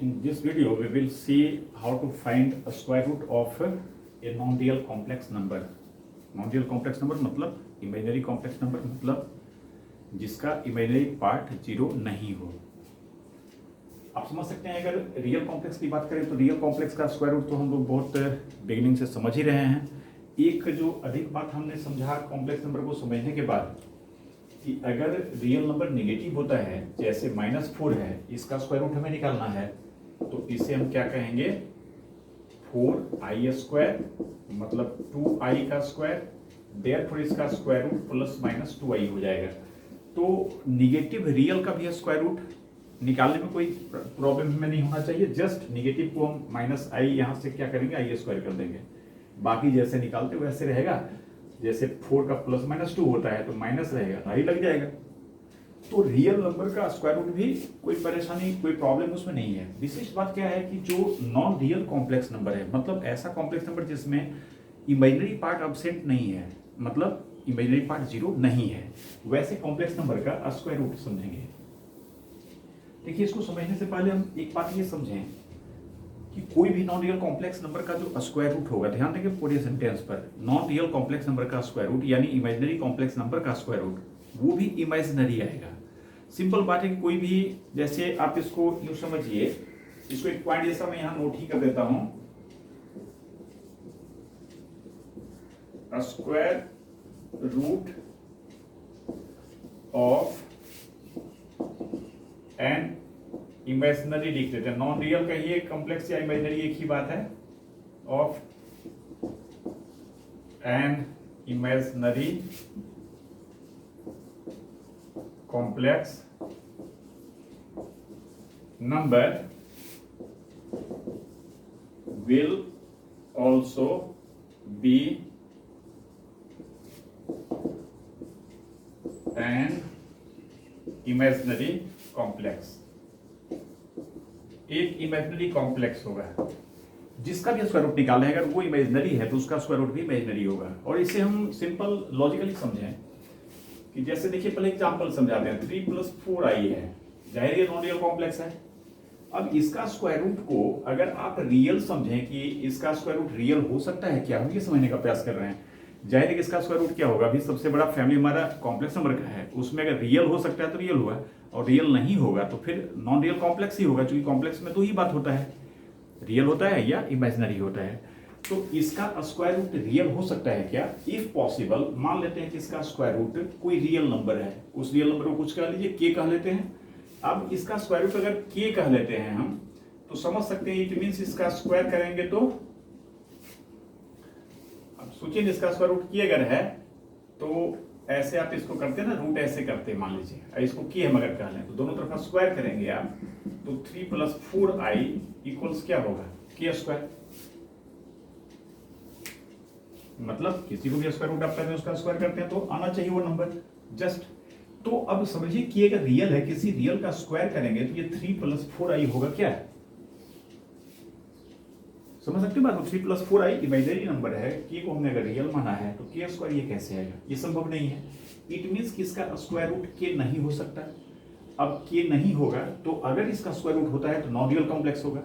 In this video, we will see how to find a square root of a non-real complex number. Non-real complex number मतलब imaginary complex number मतलब जिसका imaginary part zero नहीं हो. आप समझ सकते हैं अगर रियल कॉम्प्लेक्स की बात करें तो रियल कॉम्प्लेक्स का स्क्वायर रूट तो हम लोग बहुत बिगिनिंग से समझ ही रहे हैं. एक जो अधिक बात हमने समझा कॉम्प्लेक्स नंबर को समझने के बाद कि अगर रियल नंबर नेगेटिव होता है जैसे -4 है, इसका स्क्वायर रूट हमें निकालना है तो इसे हम क्या कहेंगे 4i² मतलब 2i का स्क्वायर, देयरफॉर इसका स्क्वायर रूट +-2i हो जाएगा. तो निगेटिव रियल का भी स्क्वायर रूट निकालने में कोई प्रॉब्लम हमें नहीं होना चाहिए. जस्ट निगेटिव को हम -i यहाँ से क्या करेंगे i² कर देंगे. बाकी जैसे निकालते वैसे रहेगा. जैसे 4 का +-2 होता है तो माइनस रहेगा, i लग जाएगा. तो रियल नंबर का स्क्वायर रूट भी कोई परेशानी कोई प्रॉब्लम उसमें नहीं है. विशिष्ट बात क्या है कि जो नॉन रियल कॉम्प्लेक्स नंबर है मतलब ऐसा कॉम्प्लेक्स नंबर जिसमें इमेजिनरी पार्ट अब्सेंट नहीं है मतलब इमेजिनरी पार्ट जीरो नहीं है, वैसे कॉम्प्लेक्स नंबर का स्क्वायर रूट समझेंगे. देखिए, इसको समझने से पहले हम एक बात ये समझें कि कोई भी नॉन रियल कॉम्प्लेक्स नंबर का जो स्क्वायर रूट होगा, ध्यान देंगे पूरे सेंटेंस पर, नॉन रियल कॉम्प्लेक्स नंबर का स्क्वायर रूट यानी इमेजिनरी कॉम्प्लेक्स नंबर का स्क्वायर रूट वो भी इमेजिनरी आएगा. सिंपल बात है कि कोई भी, जैसे आप इसको यूं समझिए, इसको एक पॉइंट जैसा मैं यहां नोट ही कर देता हूं, square root of an imaginary लिख देते हैं. नॉन रियल कहिए कॉम्प्लेक्स या इमेजिनरी एक ही बात है. Of an imaginary complex number will also be an imaginary complex. एक इमेजिनरी कॉम्प्लेक्स होगा जिसका भी स्क्वायर रूट निकालना है. अगर वो इमेजिनरी है तो उसका स्क्वायर रूट भी इमेजिनरी होगा. और इसे हम सिंपल लॉजिकली समझें कि जैसे देखिए पहले एग्जांपल समझाते हैं. 3 + 4i है, जाहिर है नॉन रियल कॉम्प्लेक्स है. अब इसका स्क्वायर रूट को अगर आप रियल समझें कि इसका स्क्वायर रूट रियल हो सकता है क्या, हम ये समझने का प्रयास कर रहे हैं. जाहिर है कि इसका स्क्वायर रूट क्या होगा, अभी सबसे बड़ा फैमिली हमारा कॉम्प्लेक्स नंबर का है, उसमें अगर रियल हो सकता है तो रियल हुआ और रियल नहीं होगा तो फिर नॉन रियल कॉम्प्लेक्स ही होगा. क्योंकि कॉम्प्लेक्स में दो ही बात होता है, रियल होता है या इमेजिनरी होता है. तो इसका स्क्वायर रूट रियल हो सकता है क्या, इफ पॉसिबल. मान लेते हैं कि इसका स्क्वायर रूट कोई रियल नंबर है, उस रियल नंबर को कुछ कह लीजिए k कह लेते हैं. अब इसका स्क्वायर रूट अगर k कह लेते हैं हम तो समझ सकते हैं इट मींस इसका स्क्वायर करेंगे तो, अब सोचिए इसका स्क्वायर रूट k अगर है तो ऐसे आप इसको करते हैं ना, रूट ऐसे करते हैं. मान लीजिए इसको k हम अगर कह लें तो दोनों तरफ स्क्वायर करेंगे आप तो 3 + 4i इक्वल्स क्या होगा k². मतलब किसी को भी स्क्वायर रूट आप करते हैं उसका स्क्वायर करते हैं तो आना चाहिए वो नंबर जस्ट. तो अब समझिए कि अगर रियल है, किसी रियल का स्क्वायर करेंगे तो ये 3 + 4i होगा क्या, समझ सकते हो बात. 3 + 4i इमेजिनरी नंबर है, k को हमने अगर रियल माना है तो k² ये कैसे आएगा, ये संभव नहीं है. इट मींस कि इसका स्क्वायर रूट k नहीं हो सकता. अब k नहीं होगा तो अगर इसका स्क्वायर रूट होता है तो नॉन रियल कॉम्प्लेक्स होगा.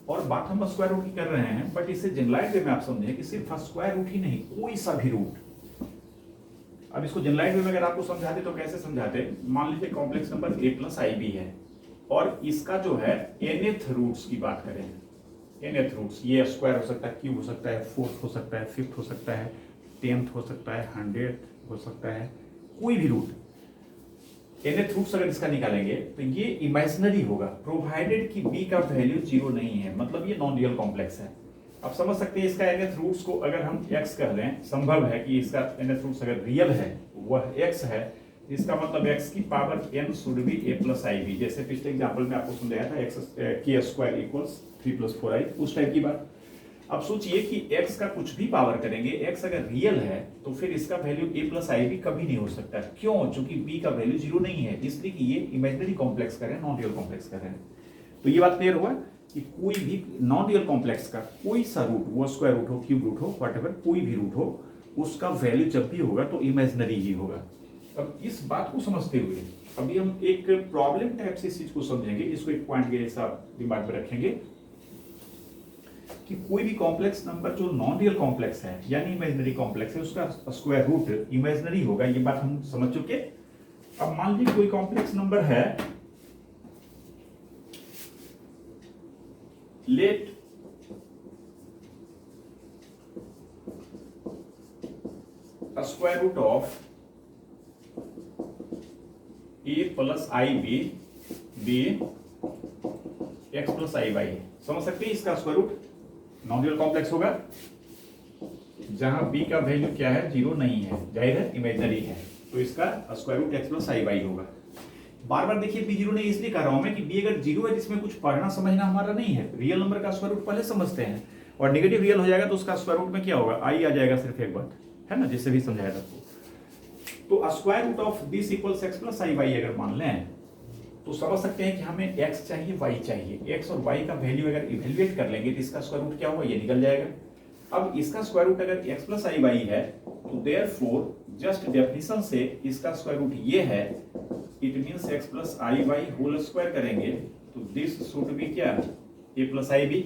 और बात हम स्क्वायर रूट की कर रहे हैं, बट इसे जनरलाइज्ड वे में आप समझें कि सिर्फ स्क्वायर रूट ही नहीं, कोई सा भी रूट. अब इसको जनरलाइज्ड वे में अगर आपको समझाते तो कैसे समझाते, मान लीजिए कॉम्प्लेक्स नंबर a + ib है और इसका जो है nth रूट्स की बात करें, nth रूट्स, ये स्क्वायर हो सकता है, क्यूब हो सकता है, 4th हो सकता है, 5th हो सकता है, 10th हो सकता है, 100th हो सकता है, कोई भी रूट. nth रूट्स अगर इसका निकालेंगे तो ये इमेजिनरी होगा प्रोवाइडेड कि b का वैल्यू जीरो नहीं है, मतलब ये नॉन रियल कॉम्प्लेक्स है. आप समझ सकते हैं इसका nth रूट्स को अगर हम x कह लें, संभव है कि इसका nth रूट्स अगर रियल है वह x है, इसका मतलब x की power n should be a + ib. जैसे पिछले एग्जांपल में आपको समझाया था k² इक्वल्स 3 + 4i, उस टाइप की बात. अब सोचिए कि x का कुछ भी पावर करेंगे, x अगर रियल है तो फिर इसका वैल्यू a + ib कभी नहीं हो सकता. क्यों, क्योंकि b का वैल्यू जीरो नहीं है, इसलिए कि ये इमेजिनरी कॉम्प्लेक्स कर रहे हैं, नॉन रियल कॉम्प्लेक्स कर रहे हैं. तो ये बात क्लियर हुआ कि कोई भी नॉन रियल कॉम्प्लेक्स का कोई सा रूट, वो स्क्वायर रूट हो, क्यूब रूट हो, व्हाटएवर, कोई भी रूट हो, उसका वैल्यू जब भी होगा तो इमेजिनरी ही होगा. अब इस बात को समझते हुए अभी हम एक प्रॉब्लम टाइप से इस चीज को समझेंगे, इसको एक पॉइंट के हिसाब दिमाग में रखेंगे कि कोई भी कॉम्प्लेक्स नंबर जो नॉन रियल कॉम्प्लेक्स है यानी इमेजिनरी कॉम्प्लेक्स है, उसका स्क्वायर रूट इमेजिनरी होगा, ये बात हम समझ चुके। अब मान लीजिए कोई कॉम्प्लेक्स नंबर है, let square root of a plus i b x plus i y. समझ सकते हैं, इसका square root non real complex होगा जहां b का वैल्यू क्या है, 0 नहीं है, जाहिर है इमेजिनरी है, तो इसका square root x plus i Y होगा। बार बार देखिए b 0 नहीं इसलिए कह रहा हूं मैं कि b अगर 0 है जिसमें कुछ पढ़ना समझना हमारा नहीं है, रियल नंबर का स्क्वायर रूट पहले समझते हैं, और नेगेटिव रियल हो जाएगा तो उसका स्क्वायर रूट में क्या होगा, आई आ जाएगा सिर्फ एक बार, है ना, जिससे भी समझाया आपको। तो square root of this equals x plus i y अगर मान लें तो समझ सकते हैं कि हमें x चाहिए y चाहिए, x और y का वैल्यू अगर इवेल्युएट कर लेंगे तो इसका स्क्वायर रूट क्या होगा, ये निकल जाएगा। अब इसका स्क्वायर रूट अगर x प्लस आई वाई है तो देयरफॉर जस्ट डेफिनेशन से इसका स्क्वायर रूट ये है, it means x plus i y whole square करेंगे तो दिस शुड बी क्या, a प्लस आई बी,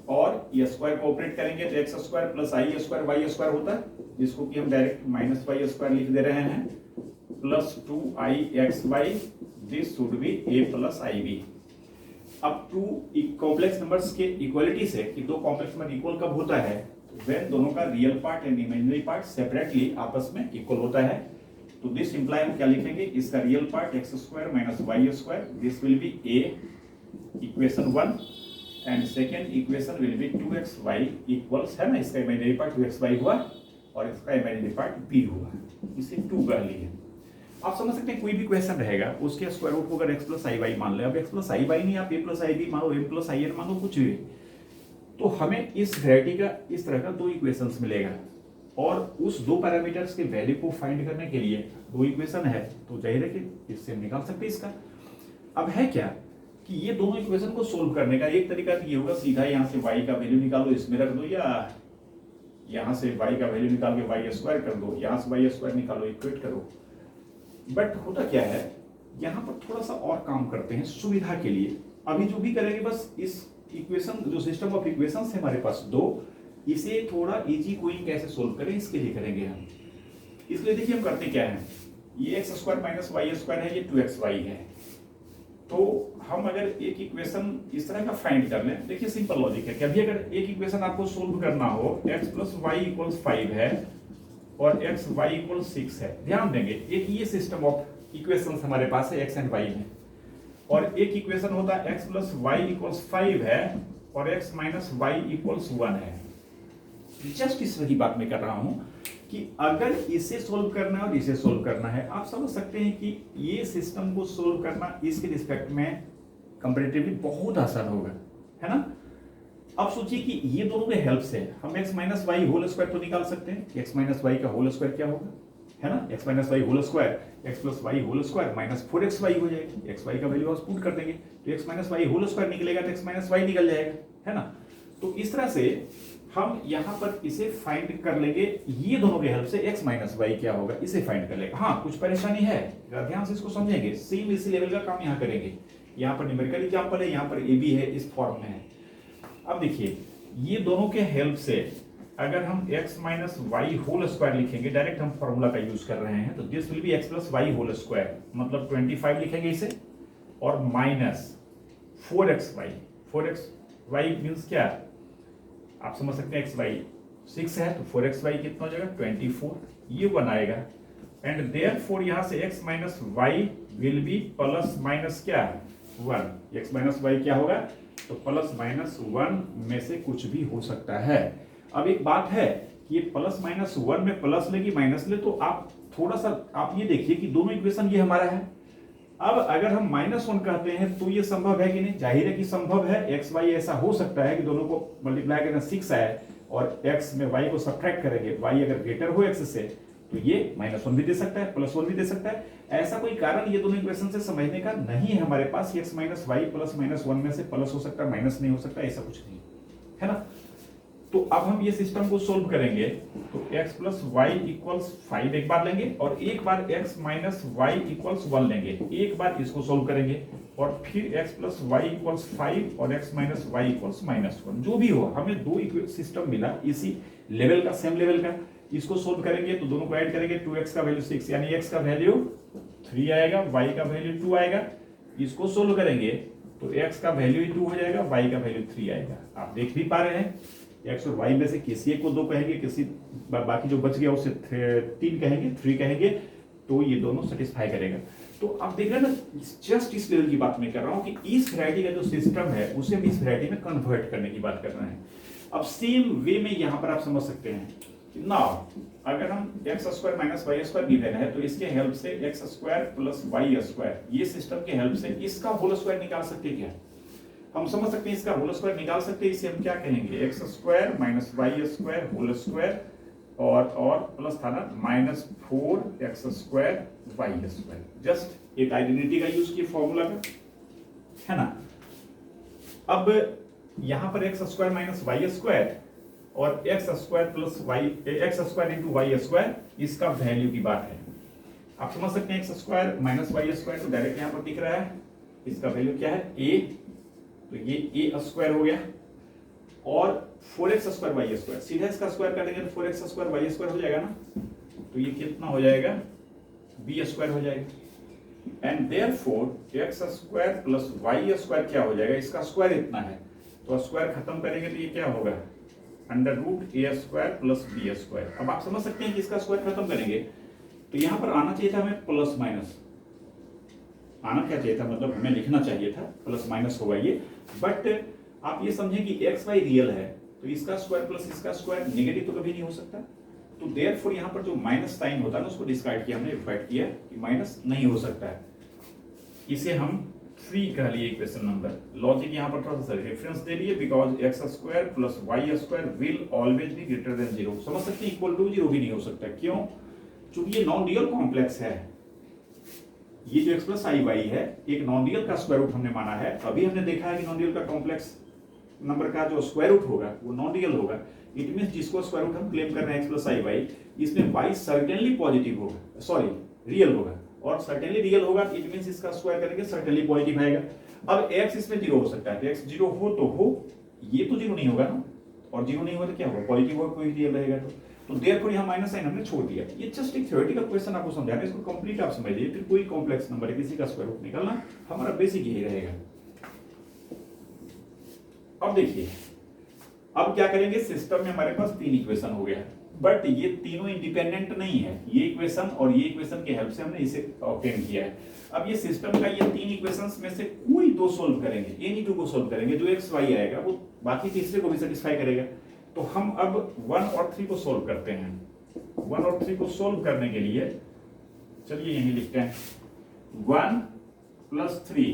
और ये स्क्वायर को ऑपरेट करेंगे तो x square plus i square y square होता है, जिसको कि हम डायरेक्ट माइनस वाई स्क्वायर लिख दे रहे हैं, plus 2i(xy), this should be a plus i b. अब टू कॉम्प्लेक्स नंबर्स के इक्वलिटी से कि दो कॉम्प्लेक्स नंबर इक्वल कब होता है, व्हेन दोनों का real part and imaginary part separately आपस में इक्वल होता है। तो दिस इंप्लाई हम क्या लिखेंगे, इसका real part x square minus y square, this will be a equation 1 and second equation will be 2xy equals, है ना, इसका इमेजिनरी पार्ट 2xy हुआ और इसका इमेजिनरी पार्ट b हुआ, इसे 2 कर लिए। आप समझ सकते हैं कोई भी क्वेश्चन रहेगा उसके स्क्वायर रूट को अगर x प्लस आई वाई मान ले, अब x प्लस आई वाई नहीं, आप a प्लस आई बी मानो, m प्लस आई एन मानो, कुछ भी, तो हमें इस वैरायटी का इस तरह का दो इक्वेशंस मिलेगा, और उस दो पैरामीटर्स के वैल्यू को फाइंड करने के लिए दो इक्वेशन है तो जाहिर है कि इससे हम निकाल सकते हैं इसका। अब है क्या कि ये दोनों इक्वेशन को सोल्व करने का एक तरीका ये होगा, सीधा यहाँ से y का वैल्यू निकालो इसमें रख दो, या यहाँ से y का वैल्यू निकाल के वाई स्क्वायर कर दो, यहाँ से वाई स्क्वायर निकालो, इक्वेट करो। बट होता क्या है, यहाँ पर थोड़ा सा और काम करते हैं सुविधा के लिए। अभी जो भी करेंगे बस इस इक्वेशन, जो सिस्टम ऑफ इक्वेशन है हमारे पास दो, इसे थोड़ा इजी कोई कैसे सोल्व करें इसके लिए करेंगे हम। इसलिए देखिए हम करते क्या है, ये x square minus y square है, ये 2xy है, तो हम अगर एक इक्वेशन इस तरह का फाइंड कर लें, देखिए सिंपल लॉजिक है कि अभी अगर एक इक्वेशन आपको सोल्व करना हो, x प्लस वाई इक्वल्स 5 है और एक्स वाई इक्वल 6 है, ध्यान देंगे एक ये सिस्टम ऑफ इक्वेशंस हमारे पास है x एंड y में, और एक इक्वेशन होता है x प्लस वाई इक्वल्स 5 है और x माइनस वाई इक्वल्स 1 है। जस्ट इस वही बात मैं कर रहा हूं कि अगर इसे सोल्व करना है और इसे सोल्व करना है, आप समझ सकते हैं कि ये सिस्टम को सोल्व करना इसके रिस्पेक्ट में कंपैरेटिवली बहुत आसान होगा, है ना। अब सोचिए कि ये दोनों के हेल्प से हम x minus y whole square तो निकाल सकते हैं, x माइनस वाई का होल स्क्वायर क्या होगा, है ना, x minus y whole square x plus y whole square minus 4xy हो जाएगा, x y का वैल्यू आप पुट कर देंगे तो x minus y whole square निकलेगा तो x माइनस वाई निकल जाएगा, है ना। तो इस तरह से हम यहाँ पर इसे फाइंड कर लेंगे, ये दोनों के हेल्प से x माइनस वाई क्या होगा इसे फाइंड कर लेगा। हाँ कुछ परेशानी है, ध्यान से इसको समझेंगे, सेम इसी लेवल का काम यहाँ करेंगे। यहाँ पर न्यूमेरिकल एग्जांपल है, यहाँ पर ए बी है, इस फॉर्म में है। अब देखिए ये दोनों के हेल्प से अगर हम x minus y whole square लिखेंगे, डायरेक्ट हम फॉर्मूला का यूज कर रहे हैं, तो this will be x plus y whole square, मतलब 25 लिखेंगे इसे, और माइनस 4xy मीन्स क्या, आप समझ सकते हैं xy 6 है तो 4xy कितना हो जाएगा 24, ये 1 आएगा, एंड देयरफॉर यहाँ से x minus y will be plus minus क्या 1, x माइनस वाई क्या होगा तो प्लस माइनस 1 में से कुछ भी हो सकता है। अब एक बात है कि ये प्लस माइनस 1 में प्लस लेगी माइनस ले, तो आप थोड़ा सा आप ये देखिए कि दोनों इक्वेशन ये हमारा है। अब अगर हम -1 कहते हैं तो ये संभव है कि नहीं, जाहिर है कि संभव है। एक्स वाई ऐसा हो सकता है कि दोनों को मल्टीप्लाई करना 6 आए और x में y को सब्ट्रैक्ट करेंगे, y अगर ग्रेटर हो x से तो ये -1 भी दे सकता है, +1 भी दे सकता है। ऐसा कोई कारण ये दोनों इक्वेशन से समझने का नहीं है हमारे पास, x माइनस वाई प्लस -1 में से प्लस हो सकता है, माइनस नहीं हो सकता, ऐसा कुछ नहीं है ना। तो अब हम ये सिस्टम को सोल्व करेंगे तो x प्लस वाई इक्वल्स 5 एक बार लेंगे और एक बार x माइनस वाई इक्वल्स 1 लेंगे, एक बार इसको सोल्व करेंगे और फिर x प्लस वाई इक्वल्स 5 और x माइनस वाई इक्वल्स -1। जो भी हो, हमें दो सिस्टम मिला इसी लेवल का, सेम लेवल का। इसको सोल्व करेंगे तो दोनों को ऐड करेंगे, 2x का वैल्यू 6 यानी x का वैल्यू 3 आएगा, y का वैल्यू 2 आएगा। इसको सोल्व करेंगे तो x का वैल्यू 2 हो जाएगा, y का वैल्यू 3 आएगा। आप देख भी पा रहे हैं x और y में से किसी एक को 2 कहेंगे, किसी बाकी जो बच गया उसे 3 कहेंगे, 3 कहेंगे, तो ये दोनों सेटिस्फाई करेगा। तो आप देख रहे हैं ना, जस्ट इस लेवल की बात मैं कर रहा हूं कि इस वैरायटी का जो सिस्टम है उसे हम इस वैरायटी में कन्वर्ट करने की बात कर रहे हैं। अब सेम वे में यहां पर आप समझ सकते हैं कि नाउ अगर हम x² माइनस y² गिवन है तो इसके हेल्प से x² प्लस y² ये सिस्टम के हेल्प से इसका होल स्क्वायर निकाल सकते हैं क्या? हम समझ सकते हैं इसका होल स्क्वायर निकाल सकते हैं। इसे हम क्या कहेंगे, x² minus y² whole square और प्लस था ना -4x² y²। जस्ट एक आइडेंटिटी का यूज किया फॉर्मूला का, है ना। अब यहां पर x² माइनस y² और x² plus x² into y², इसका वैल्यू की बात है। आप समझ सकते हैं x² माइनस y² तो डायरेक्ट यहां पर दिख रहा है, इसका वैल्यू क्या है a, तो ये a² हो गया और 4x² y², सीधा इसका स्क्वायर करेंगे तो 4x² y² हो जाएगा ना, तो ये कितना हो जाएगा, b² हो जाएगा। And therefore x² plus y² क्या हो जाएगा, इसका स्क्वायर इतना है तो स्क्वायर खत्म करेंगे तो ये क्या होगा, √a² प्लस b²। अब आप समझ सकते हैं कि इसका स्क्वायर खत्म करेंगे तो यहां पर आना चाहिए था हमें प्लस माइनस, आना क्या चाहिए था, मतलब हमें लिखना चाहिए था प्लस माइनस होगा ये। बट आप ये समझें कि एक्स वाई रियल है तो इसका स्क्वायर प्लस इसका स्क्वायर नेगेटिव तो कभी नहीं हो सकता। तो देयरफॉर यहाँ पर जो माइनस साइन होता है ना उसको डिस्कार्ड किया हमने, डिवाइड किया कि माइनस नहीं हो सकता है। इसे हम 3 कह लिए इक्वेशन नंबर। लॉजिक यहाँ पर थोड़ा सा रेफरेंस दे दिए, because x² plus y² will always be greater than 0। समझ सकते हैं इक्वल टू 0 भी नहीं हो सकता, क्यों? चूंकि ये नॉन रियल कॉम्प्लेक्स है। ये जो x प्लस आई वाई है एक नॉन रियल का स्क्वायर रूट हमने माना है, अभी हमने देखा है कि नॉन रियल का कॉम्प्लेक्स नंबर का जो स्क्वायर रूट होगा वो नॉन रियल होगा। इट मींस जिसको स्क्वायर रूट हम क्लेम कर रहे हैं x प्लस आई वाई, इसमें y सर्टेनली पॉजिटिव होगा, सॉरी रियल होगा, और सर्टेनली रियल होगा। इट मींस इसका स्क्वायर करेंगे सर्टेनली पॉजिटिव आएगा। अब x इसमें 0 हो सकता है, तो x 0 हो तो हो, ये तो 0 नहीं होगा ना, और 0 नहीं होगा तो क्या होगा, पॉजिटिव होगा, कोई रियल रहेगा। तो देयरफॉर यहां माइनस साइन हमने छोड़ दिया। ये जस्ट एक थ्योरेटिकल क्वेश्चन आपको समझाना है, इसको कंप्लीट आप समझिए। फिर कोई कॉम्प्लेक्स नंबर है किसी का स्क्वायर रूट निकालना हमारा बेसिक यही रहेगा। अब देखिए, अब क्या करेंगे, सिस्टम में हमारे पास 3 इक्वेशन हो गया, बट ये तीनों इंडिपेंडेंट नहीं है। ये इक्वेशन और ये इक्वेशन की हेल्प से हमने इसे ऑब्टेन किया है। अब ये सिस्टम का ये 3 इक्वेशंस में से कोई 2 सोल्व करेंगे, एनी 2 को सोल्व करेंगे, जो x y आएगा वो बाकी तीसरे को भी सेटिस्फाई करेगा। तो हम अब 1 और 3 को सोल्व करते हैं। 1 और 3 को सोल्व करने के लिए चलिए यहीं लिखते हैं 1 प्लस 3,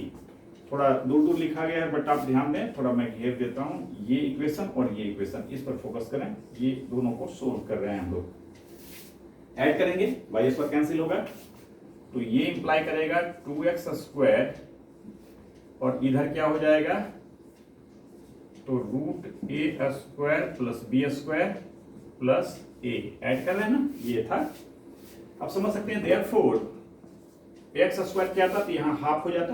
थोड़ा दूर दूर लिखा गया है बट आप ध्यान दें, थोड़ा मैं घेर देता हूं। ये इक्वेशन और ये इक्वेशन, इस पर फोकस करें। ये दोनों को सोल्व कर रहे हैं हम लोग, ऐड करेंगे, y² कैंसिल होगा, तो ये इंप्लाई करेगा 2x² और इधर क्या हो जाएगा, तो √a² plus b² plus a, add कर रहे हैं ना, ये था। अब समझ सकते हैं देयरफॉर x² क्या था, तो यहां हाफ हो जाता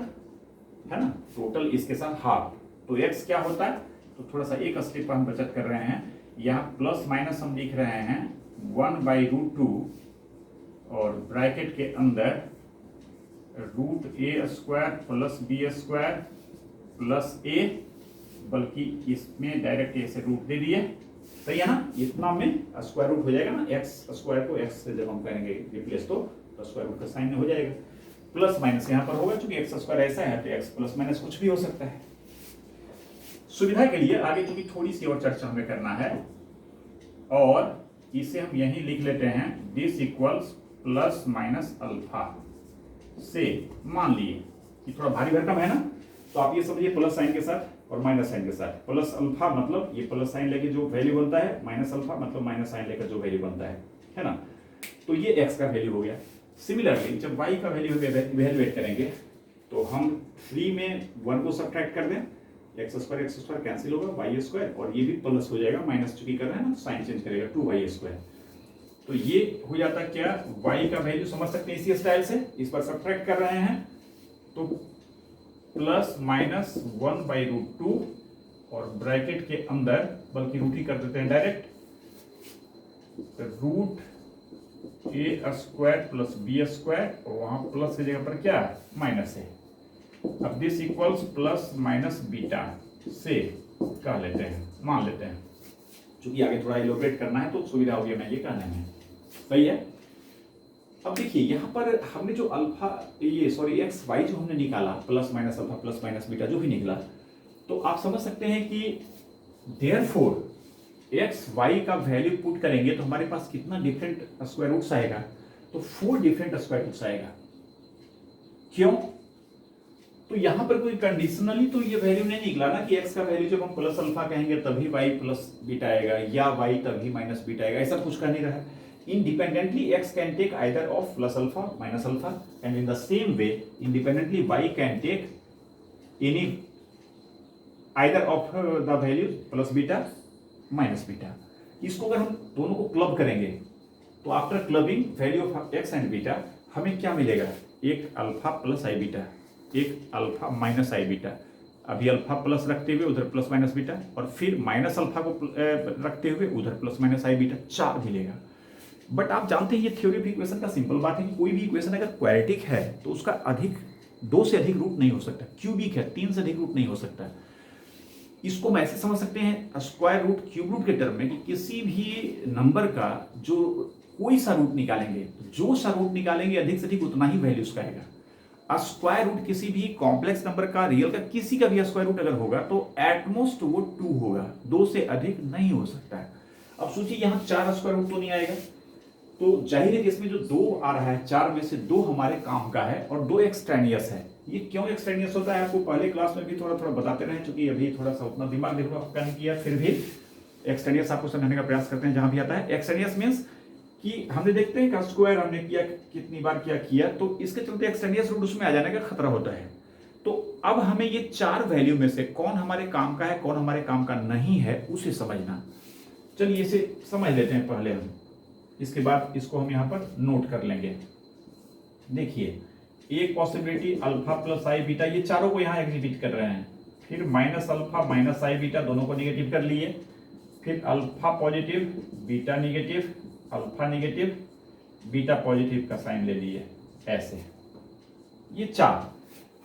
है ना, टोटल इसके साथ हाफ, तो x क्या होता है, तो थोड़ा सा एक स्टेप हम बचत कर रहे हैं। यहाँ प्लस माइनस हम लिख रहे हैं 1/√2 और ब्रैकेट के अंदर √a² plus b² plus a, बल्कि इसमें डायरेक्ट ऐसे रूट दे दिए, सही है ना। इतना में स्क्वायर रूट हो जाएगा ना, x² को x से जब हम करेंगे रिप्लेस तो स्क्वायर रूट का साइन हो जाएगा। प्लस माइनस यहाँ पर होगा, चूंकि x² ऐसा है तो x प्लस माइनस कुछ भी हो सकता है। सुविधा के लिए आगे चूंकि थोड़ी सी और चर्चा हमें करना है, और इसे हम यहीं लिख लेते हैं, this equals plus minus alpha से। मान लिए कि थोड़ा भारी भरकम है ना, तो आप ये समझिए प्लस साइन के साथ और माइनस साइन के साथ। प्लस अल्फा मतलब ये प्लस साइन लेके जो वैल्यू बनता है, माइनस अल्फा मतलब माइनस साइन लेकर जो वैल्यू बनता है ना। तो ये x का वैल्यू हो गया। सिमिलरली जब y का वैल्यू इवेल्युएट करेंगे तो हम 3 में 1 को सब्ट्रैक्ट कर दें एक्स स्क्वायर कैंसिल होगा, वाई स्क्वायर, और ये भी प्लस हो जाएगा, माइनस चूंकि कर रहे हैं ना, साइन चेंज करेगा, 2y²। तो ये हो जाता क्या, y का वैल्यू समझ सकते हैं इसी स्टाइल से, इस पर सब्ट्रैक्ट कर रहे हैं तो प्लस माइनस 1/√2, और ब्रैकेट के अंदर बल्कि रूट ही कर देते हैं डायरेक्ट, √a² प्लस b², और वहां प्लस की जगह पर क्या माइनस है। अब this equals plus minus beta से कह लेते हैं, मान लेते हैं, क्योंकि आगे थोड़ा इलोबरेट करना है तो सुविधा होगी मैं ये कहने में। सही है। अब देखिए यहां पर हमने जो अल्फा एक्स वाई जो हमने निकाला, plus minus alpha plus minus beta जो भी निकला, तो आप समझ सकते हैं कि देयरफॉर एक्स वाई का वैल्यू पुट करेंगे तो हमारे पास कितना डिफरेंट स्क्वायर रूट्स आएगा, तो 4 डिफरेंट स्क्वायर रूट्स आएगा। क्यों, तो यहां पर कोई कंडीशनली तो ये वैल्यू नहीं निकला ना कि x का वैल्यू जब हम प्लस अल्फा कहेंगे तभी y प्लस बीटा आएगा, या y तभी माइनस बीटा आएगा, ऐसा कुछ कह नहीं रहा है। Independently x can take either of plus alpha minus alpha, and in the same way independently y can take any either of the values plus beta minus beta। इसको अगर हम दोनों को क्लब करेंगे तो after clubbing value of x and beta हमें क्या मिलेगा, एक अल्फा प्लस आई बीटा, एक अल्फा माइनस आई बीटा। अभी अल्फा प्लस रखते हुए उधर प्लस माइनस बीटा, और फिर माइनस अल्फा को रखते हुए उधर प्लस माइनस आई बीटा, 4 मिलेगा। बट आप जानते हैं ये थ्योरी ऑफ इक्वेशन का सिंपल बात है कि कोई भी इक्वेशन अगर क्वाड्रेटिक है तो उसका अधिक 2 से अधिक रूट नहीं हो सकता, क्यूबिक है 3 से अधिक रूट नहीं हो सकता। इसको हम ऐसे समझ सकते हैं स्क्वायर रूट क्यूब रूट के टर्म में कि किसी भी नंबर का जो कोई सा रूट निकालेंगे, जो सा रूट निकालेंगे अधिक से अधिक उतना ही वैल्यू उसका आएगा। स्क्वायर रूट किसी भी कॉम्प्लेक्स नंबर का, रियल का, किसी का भी स्क्वायर रूट अगर होगा तो एटमोस्ट वो 2 होगा, 2 से अधिक नहीं हो सकता है। अब सोचिए यहां 4 स्क्वायर रूट तो नहीं आएगा, तो जाहिर है कि इसमें जो 2 आ रहा है 4 में से 2 हमारे काम का है और 2 एक्सट्रेनियस है। ये क्यों एक्सट्रेनियस होता है आपको पहले क्लास में भी थोड़ा थोड़ा बताते रहे, क्योंकि अभी थोड़ा सा उतना दिमाग देखो आपका नहीं किया, फिर भी एक्सट्रेनियस आपको समझने का प्रयास करते हैं जहां भी आता है। एक्सट्रेनियस मींस कि हमने देखते हैं कि स्क्वायर हमने किया कितनी बार क्या किया, तो इसके चलते एक्सट्रेनियस रूट उसमें आ जाने का खतरा होता है। तो अब हमें ये 4 वैल्यू में से कौन हमारे काम का है कौन हमारे काम का नहीं है उसे समझना। चलिए इसे समझ लेते हैं पहले हम, इसके बाद इसको हम यहां पर नोट कर लेंगे। देखिए एक possibility alpha plus i beta, ये चारों को यहां एग्जीक्यूट कर रहे हैं, फिर minus alpha minus i beta दोनों को निगेटिव कर लिए, फिर alpha positive beta negative, alpha negative beta positive का साइन ले लिए, ऐसे। ये 4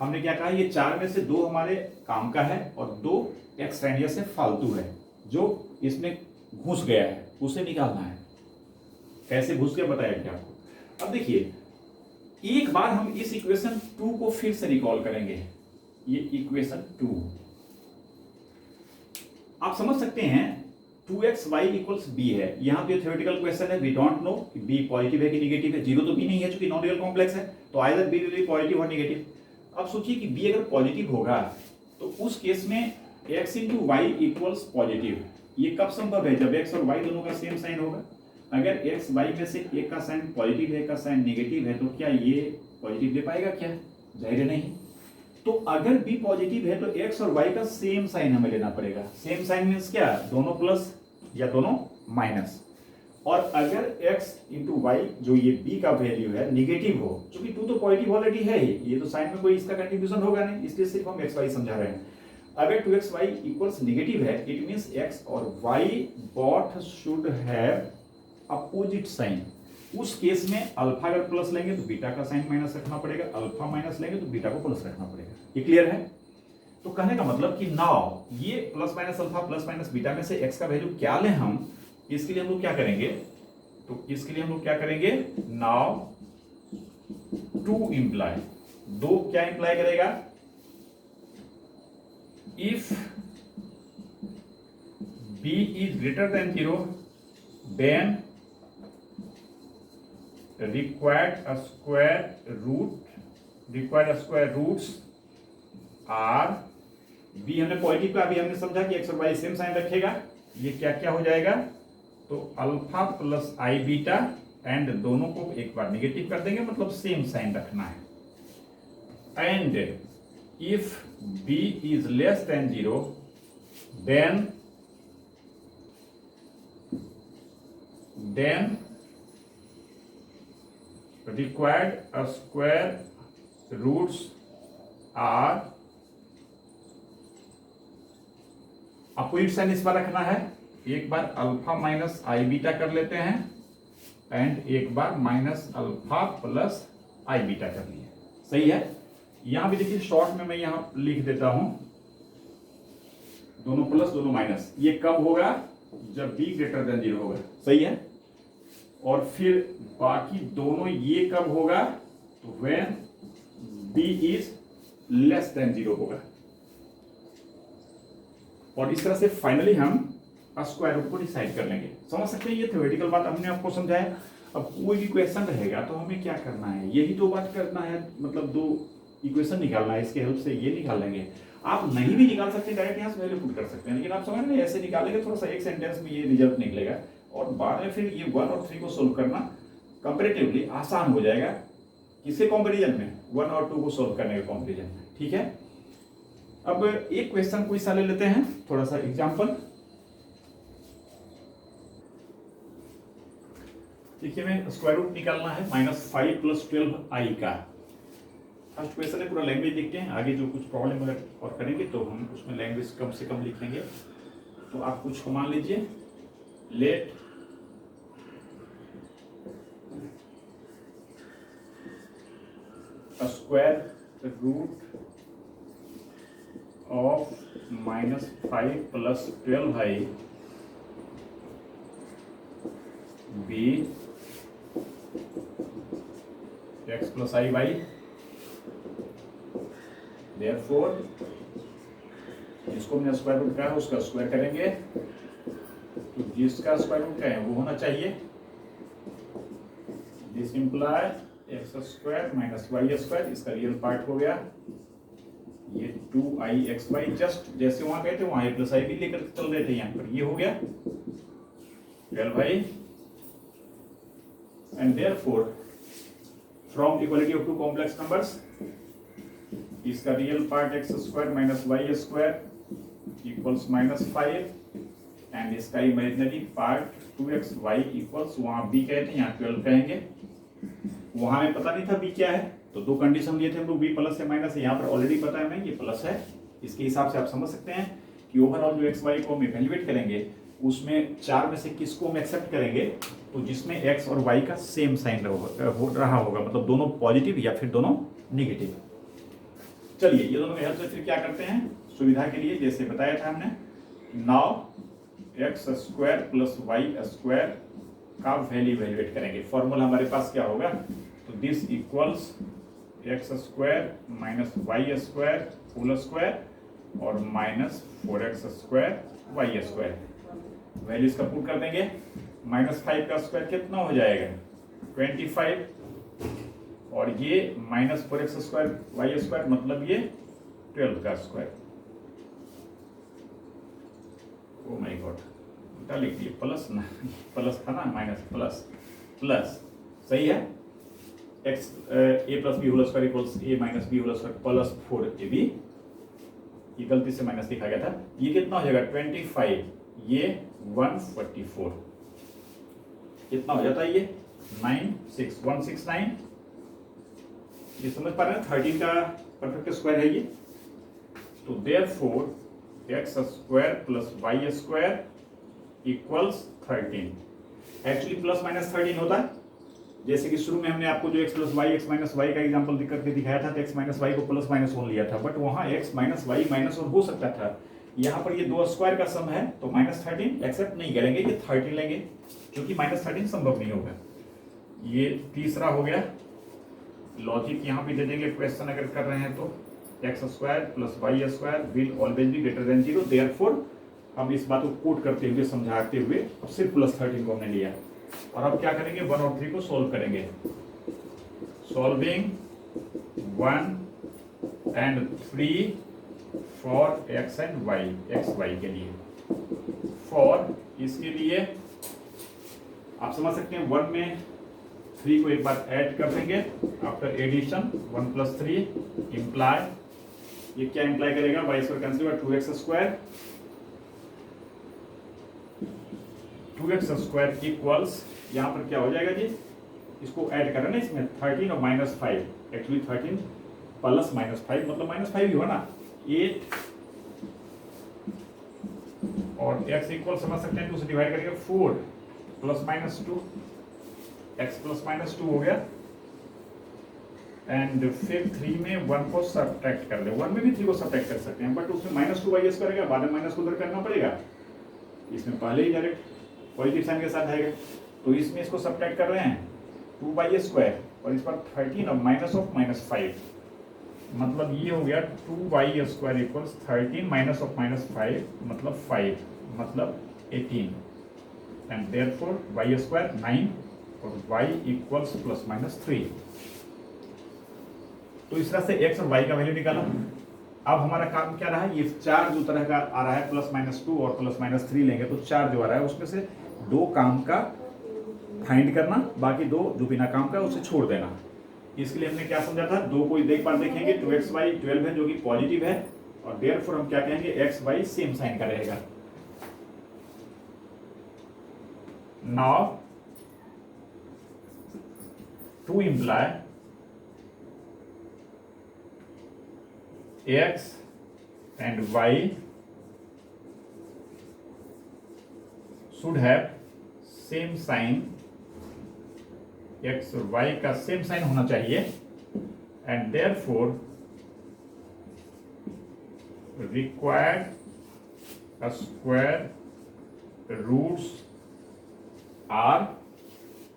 हमने क्या कहा, ये 4 में से 2 हमारे काम का है और 2 एक्सट्रेनियस से फालतू है, जो इसमें घुस गया है, उसे निकालना है। कैसे घुस गया बताया क्या आपको। अब देखिए एक बार हम इस इक्वेशन 2 को फिर से रिकॉल करेंगे। ये इक्वेशन 2 आप समझ सकते हैं 2xy = b है। यहां पे थ्योरेटिकल क्वेश्चन है, वी डोंट नो कि b पॉजिटिव है कि नेगेटिव है। 0 तो b नहीं है क्योंकि नॉन रियल कॉम्प्लेक्स है, तो either b will be positive और नेगेटिव। अब सोचिए कि b अगर पॉजिटिव होगा तो उस केस में x × y = पॉजिटिव। ये कब संभव है, जब x और y दोनों का सेम साइन होगा। अगर x y में से एक का साइन पॉजिटिव है, एक का साइन नेगेटिव है, तो क्या ये पॉजिटिव ले पाएगा क्या, जाहिर नहीं। तो अगर b पॉजिटिव है तो x और y का सेम साइन हमें लेना पड़ेगा। सेम साइन मींस क्या, दोनों प्लस या दोनों माइनस। और अगर x × y जो ये b का वैल्यू है नेगेटिव हो, क्योंकि 2 तो पॉजिटिव ऑलरेडी है ही, ये तो साइन में कोई इसका कंट्रीब्यूशन होगा नहीं, इसलिए सिर्फ हम x y समझा रहे हैं। अगर 2xy = नेगेटिव है, इट मींस x और y both should have opposite sign. उस केस में अल्फा अगर प्लस लेंगे तो बीटा का साइन माइनस रखना पड़ेगा, अल्फा माइनस लेंगे तो बीटा को प्लस रखना पड़ेगा। ये क्लियर है। तो कहने का मतलब कि नाउ ये plus minus alpha plus minus beta में से x का वैल्यू क्या लें हम, इसके लिए हम लोग क्या करेंगे, तो इसके लिए हम लोग क्या करेंगे, नाउ 2 इंप्लाई, 2 क्या इंप्लाई करेगा, if b is greater than 0 then required square roots are b। हमने पॉजिटिव का अभी हमने समझा कि x और y सेम साइन रखेगा, ये क्या क्या हो जाएगा, तो alpha plus i beta, and दोनों को एक बार नेगेटिव कर देंगे, मतलब सेम साइन रखना है। And if b is less than 0, then required square roots are, opposite sign इस बार रखना है, एक बार अल्फा माइनस आई बीटा कर लेते हैं एंड एक बार minus alpha plus i beta कर लिया। सही है। यहां भी देखिए शॉर्ट में मैं यहां लिख देता हूं, दोनों प्लस दोनों माइनस। ये कब होगा? जब b ग्रेटर देन 0 होगा। सही है। और फिर बाकी दोनों ये कब होगा? तो when b is less than 0 होगा। और इस तरह से फाइनली हम स्क्वायर रूट को डिसाइड कर लेंगे। समझ सकते हैं, ये थ्योरेटिकल बात हमने आपको समझाया। अब कोई भी क्वेश्चन रहेगा तो हमें क्या करना है, यही दो बात करना है, मतलब दो इक्वेशन निकालना है, इसके हेल्प से ये निकाल लेंगे। आप नहीं भी निकाल सकते, डायरेक्ट यहाँ से वैल्यू पुट कर सकते हैं, लेकिन आप समझ रहे हैं ऐसे निकालेंगे थोड़ा सा एक सेंटेंस में ये रिजल्ट निकलेगा और बाद में फिर ये 1 और 3 को सोल्व करना कंपैरेटिवली आसान हो जाएगा। किसके कंपैरिजन में? 1 और 2 को सोल्व करने के कंपैरिजन में। ठीक है। अब एक क्वेश्चन कोई सा ले लेते हैं, थोड़ा सा एग्जांपल। देखिए मैं स्क्वायर रूट निकालना है -5 + 12i का। फर्स्ट क्वेश्चन है, पूरा लैंग्वेज देखते हैं, आगे जो कुछ प्रॉब्लम अगर और करेंगे तो हम उसमें लैंग्वेज कम से कम लिख लेंगे। तो आप कुछ को मान लीजिए, let square root of -5 + 12i be x + i y। Therefore जिसको हमने स्क्वायर रूट कहा है उसका स्क्वायर करेंगे, तो जिसका स्क्वायर रूट का है वो होना चाहिए। दिस इम्प्लाई x² - y², इसका रियल पार्ट हो गया। ये 2ixy, जस्ट जैसे वहां गए थे वहां a + i भी लेकर चल रहे थे, यहाँ पर ये हो गया 12i। And therefore from equality of two complex numbers, इसका real part x² - y² equals -5 and इसका इमेजिनरी पार्ट 2xy इक्वल्स, वहां b कहते हैं यहाँ 12 कहेंगे। वहां में पता नहीं था b क्या है, तो दो कंडीशन लिए थे हम लोग, b प्लस है माइनस है। यहाँ पर ऑलरेडी पता है हमें ये प्लस है। इसके हिसाब से आप समझ सकते हैं कि ओवरऑल जो xy को हम इवैल्यूएट करेंगे उसमें 4 में से किसको हम एक्सेप्ट करेंगे, तो जिसमें x और y का सेम साइन रहा होगा, मतलब दोनों पॉजिटिव या फिर दोनों निगेटिव। चलिए ये दोनों में हेल्प से फिर क्या करते हैं, सुविधा के लिए जैसे बताया था हमने, नाउ x² + y² का वैल्यू इवैल्यूएट करेंगे। फॉर्मूला हमारे पास क्या होगा, तो this equals x² - y² whole square और -4x² y²। वैल्यू इसका पुट कर देंगे। -5 का स्क्वायर कितना हो जाएगा? 25, और ये -4x² y² मतलब ये 12 का स्क्वायर। ओ माय गॉड, उल्टा लिख दिए, प्लस ना, प्लस था ना, माइनस प्लस प्लस। सही है। x a + b whole square equals a - b whole square plus 4ab, ये गलती से माइनस लिखा गया था। ये कितना हो जाएगा? 25, ये 144, कितना हो जाता है ये? 169। ये समझ पा रहे हैं, 13 का परफेक्ट स्क्वायर है ये। तो therefore x² + y² equals 13। Actually plus minus 13 होता है, जैसे कि शुरू में हमने आपको जो x + y x - y का एग्जांपल करके दिखाया था, तो x - y को +-1 लिया था, बट वहां x - y -1 हो सकता था। यहाँ पर ये दो स्क्वायर का सम है, तो -13 एक्सेप्ट नहीं करेंगे, ये 13 लेंगे, क्योंकि -13 संभव नहीं होगा। ये तीसरा हो गया। लॉजिक यहाँ भी दे देंगे, क्वेश्चन अगर कर रहे हैं तो x² + y² will always be greater than 0। Therefore हम इस बात को कोट करते हुए समझाते हुए सिर्फ +13 को हमने लिया। और अब क्या करेंगे, 1 और 3 को सोल्व करेंगे। Solving 1 and 3 for x and y, xy के लिए। फॉर इसके लिए आप समझ सकते हैं, 1 में 3 को एक बार ऐड कर देंगे आफ्टर एडिशन, 1 + 3 इम्प्लाई ये क्या इंप्लाई करेगा, वाई स्क्वायर कैंसिल हुआ, 2x² 2x² इक्वल्स यहाँ पर क्या हो जाएगा जी, इसको ऐड करें ना इसमें 13 और -5, एक्चुअली 13 प्लस -5 मतलब -5 ही हुआ ना, 8 और x इक्वल समझ सकते हैं, 2 से डिवाइड करेंगे 4 ± 2, x ± 2 हो गया। एंड फिर 3 में 1 को सब्ट्रैक्ट कर ले, 1 में भी 3 को सब्ट्रैक्ट कर सकते हैं, बट उसमें -2y करेगा, बाद में माइनस को उधर करना पड़ेगा, इसमें पहले ही डायरेक्ट पॉजिटिव साइन के साथ आएगा, तो इसमें इसको सब्ट्रैक्ट कर रहे हैं 2y² और इस पर 13 और -5, मतलब ये हो गया 2y² इक्वल्स 13 -5 मतलब 5 मतलब 18 एंड देयरफॉर y² 9 और y इक्वल्स ±3। तो इस तरह से x और y का वैल्यू निकाला। अब हमारा काम क्या रहा, ये 4 जो तरह का आ रहा है +-2 और +-3 लेंगे तो 4 जो आ रहा है उसमें से 2 काम का फाइंड करना, बाकी 2 जो बिना काम का उसे छोड़ देना। इसके लिए हमने क्या समझा था, 2 को एक बार देखेंगे, 2xy 12 है जो कि पॉजिटिव है, और देयरफॉर हम क्या कहेंगे, xy सेम साइन का रहेगा। Now to imply x and y should have same sign, x और y का सेम साइन होना चाहिए, and therefore required square roots are,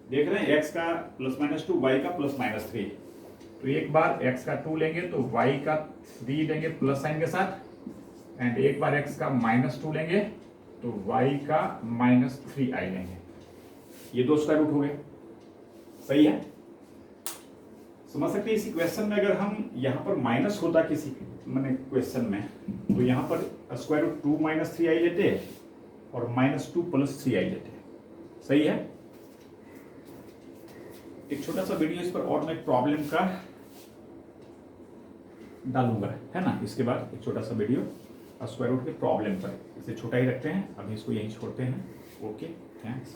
देख रहे हैं x का +-2 y का +-3, तो एक बार x का 2 लेंगे तो y का 3 लेंगे प्लस साइन के साथ, एंड एक बार x का -2 लेंगे तो y का -3i लेंगे, ये 2 स्क्वायर रूट हो गए। सही है, समझ सकते हैं। इसी क्वेश्चन में अगर हम यहाँ पर माइनस होता किसी मैंने क्वेश्चन में, तो यहाँ पर स्क्वायर रूट 2 -3i लेते और -2 + 3i लेते। सही है, एक छोटा सा वीडियो इस पर और मैं प्रॉब्लम का डालूंगा, है ना, इसके बाद एक छोटा सा वीडियो स्क्वायर रूट के प्रॉब्लम पर। इसे छोटा ही रखते हैं, अभी इसको यहीं छोड़ते हैं। Okay, thanks.